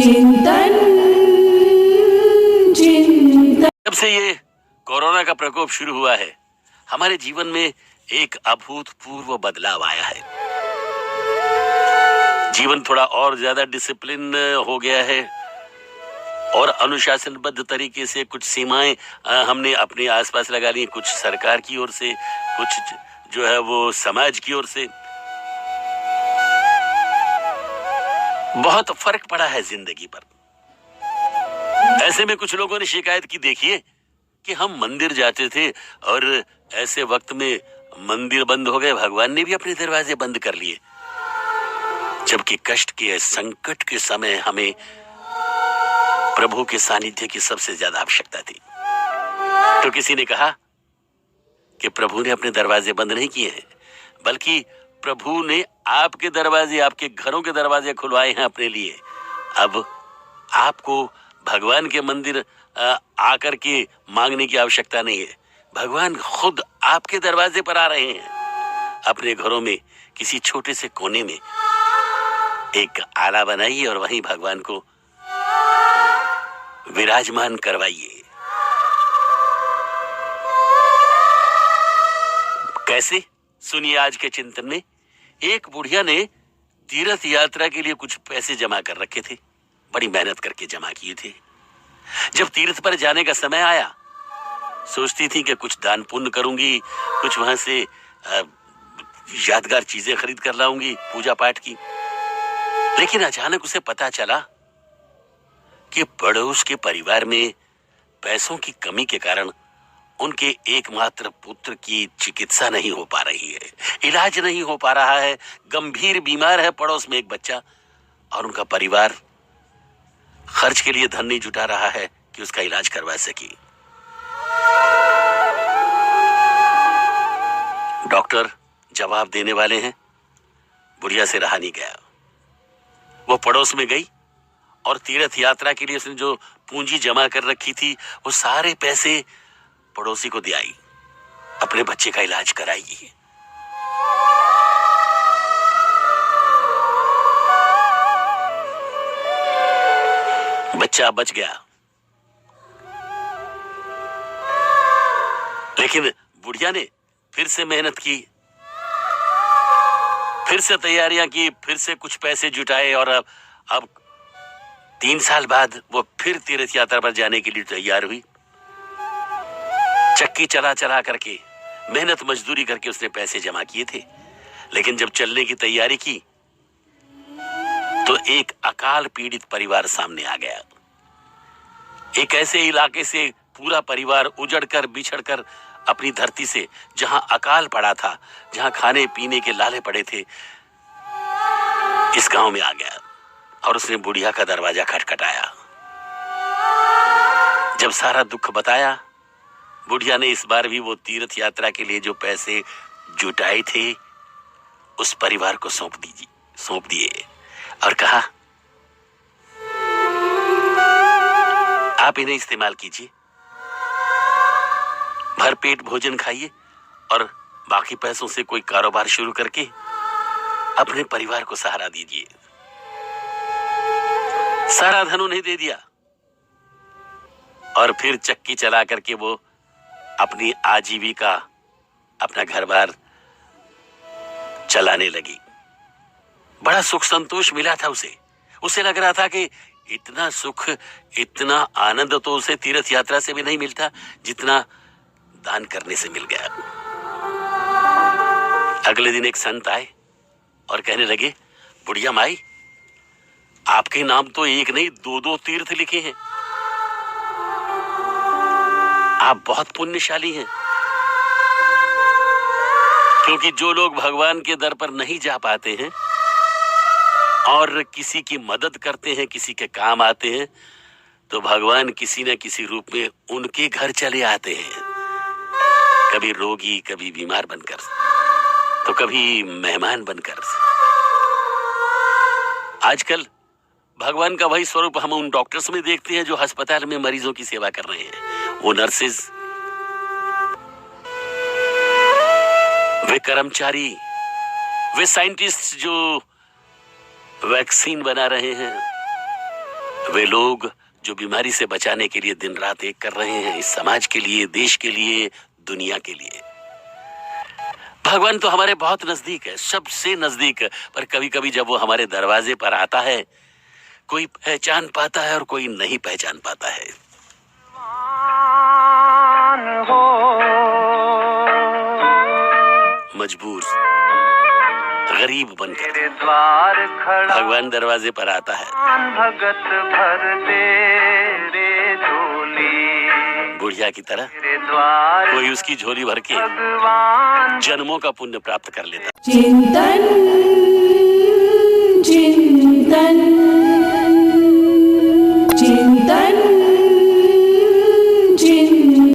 चिंतन चिंतन। जब से ये कोरोना का प्रकोप शुरू हुआ है, हमारे जीवन में एक अभूतपूर्व बदलाव आया है। जीवन थोड़ा और ज्यादा डिसिप्लिन हो गया है और अनुशासनबद्ध तरीके से कुछ सीमाएं हमने अपने आसपास लगा ली, कुछ सरकार की ओर से, कुछ जो है वो समाज की ओर से। बहुत फर्क पड़ा है जिंदगी पर। ऐसे में कुछ लोगों ने शिकायत की, देखिए कि हम मंदिर जाते थे और ऐसे वक्त में मंदिर बंद हो गए, भगवान ने भी अपने दरवाजे बंद कर लिए, जबकि कष्ट के संकट के समय हमें प्रभु के सानिध्य की सबसे ज्यादा आवश्यकता थी। तो किसी ने कहा कि प्रभु ने अपने दरवाजे बंद नहीं किए हैं, बल्कि प्रभु ने आपके दरवाजे, आपके घरों के दरवाजे खुलवाए हैं अपने लिए। अब आपको भगवान के मंदिर आकर के मांगने की आवश्यकता नहीं है, भगवान खुद आपके दरवाजे पर आ रहे हैं। अपने घरों में किसी छोटे से कोने में एक आला बनाइए और वहीं भगवान को विराजमान करवाइए। कैसे? सुनिए आज के चिंतन में। एक बुढ़िया ने तीर्थ यात्रा के लिए कुछ पैसे जमा कर रखे थे, बड़ी मेहनत करके जमा किए थे। जब तीर्थ पर जाने का समय आया, सोचती थी कि कुछ दान पुण्य करूंगी, कुछ वहां से यादगार चीजें खरीद कर लाऊंगी, पूजा पाठ की। लेकिन अचानक उसे पता चला कि पड़ोस के परिवार में पैसों की कमी के कारण उनके एकमात्र पुत्र की चिकित्सा नहीं हो पा रही है, इलाज नहीं हो पा रहा है। गंभीर बीमार है पड़ोस में एक बच्चा, और उनका परिवार खर्च के लिए धन नहीं जुटा रहा है कि उसका इलाज करवा सके। डॉक्टर जवाब देने वाले हैं, बुढ़िया से रहा नहीं गया। वो पड़ोस में गई और तीर्थ यात्रा के लिए उसने जो पूंजी जमा कर रखी थी, वो सारे पैसे पड़ोसी को दे आई, अपने बच्चे का इलाज कराई। बच्चा बच गया, लेकिन बुढ़िया ने फिर से मेहनत की, फिर से तैयारियां की, फिर से कुछ पैसे जुटाए और अब 3 साल बाद वो फिर तीर्थ यात्रा पर जाने के लिए तैयार हुई। चक्की चला चला करके, मेहनत मजदूरी करके उसने पैसे जमा किए थे। लेकिन जब चलने की तैयारी की तो एक अकाल पीड़ित परिवार सामने आ गया। एक ऐसे इलाके से पूरा परिवार उजड़कर बिछड़कर अपनी धरती से, जहां अकाल पड़ा था, जहां खाने पीने के लाले पड़े थे, इस गांव में आ गया और उसने बुढ़िया का दरवाजा खटखटाया। जब सारा दुख बताया, बुढ़िया ने इस बार भी वो तीर्थ यात्रा के लिए जो पैसे जुटाए थे उस परिवार को सौंप दिए और कहा, आप इन्हें इस्तेमाल कीजिए, भरपेट भोजन खाइए और बाकी पैसों से कोई कारोबार शुरू करके अपने परिवार को सहारा दीजिए। सारा धन उन्हें दे दिया और फिर चक्की चला करके वो अपनी आजीविका, अपना घर बार चलाने लगी। बड़ा सुख संतोष मिला था उसे लग रहा था कि इतना सुख, इतना आनंद तो उसे तीर्थ यात्रा से भी नहीं मिलता जितना दान करने से मिल गया। अगले दिन एक संत आए और कहने लगे, बुढ़िया माई, आपके नाम तो एक नहीं 2-2 तीर्थ लिखे हैं, आप बहुत पुण्यशाली हैं। क्योंकि जो लोग भगवान के दर पर नहीं जा पाते हैं और किसी की मदद करते हैं, किसी के काम आते हैं, तो भगवान किसी न किसी रूप में उनके घर चले आते हैं, कभी रोगी, कभी बीमार बनकर, तो कभी मेहमान बनकर। आजकल भगवान का वही स्वरूप हम उन डॉक्टर्स में देखते हैं जो अस्पताल में मरीजों की सेवा कर रहे हैं, वो नर्सेज, वे कर्मचारी, वे साइंटिस्ट जो वैक्सीन बना रहे हैं, वे लोग जो बीमारी से बचाने के लिए दिन रात एक कर रहे हैं, इस समाज के लिए, देश के लिए, दुनिया के लिए। भगवान तो हमारे बहुत नजदीक है, सबसे नजदीक है, पर कभी कभी जब वो हमारे दरवाजे पर आता है, कोई पहचान पाता है और कोई नहीं पहचान पाता है। मजबूर, गरीब बनकर भगवान दरवाजे पर आता है। भगत भर दे रे झोली, बुढ़िया की तरह कोई उसकी झोली भर के जन्मों का पुण्य प्राप्त कर लेता। चिंतन चिंतन।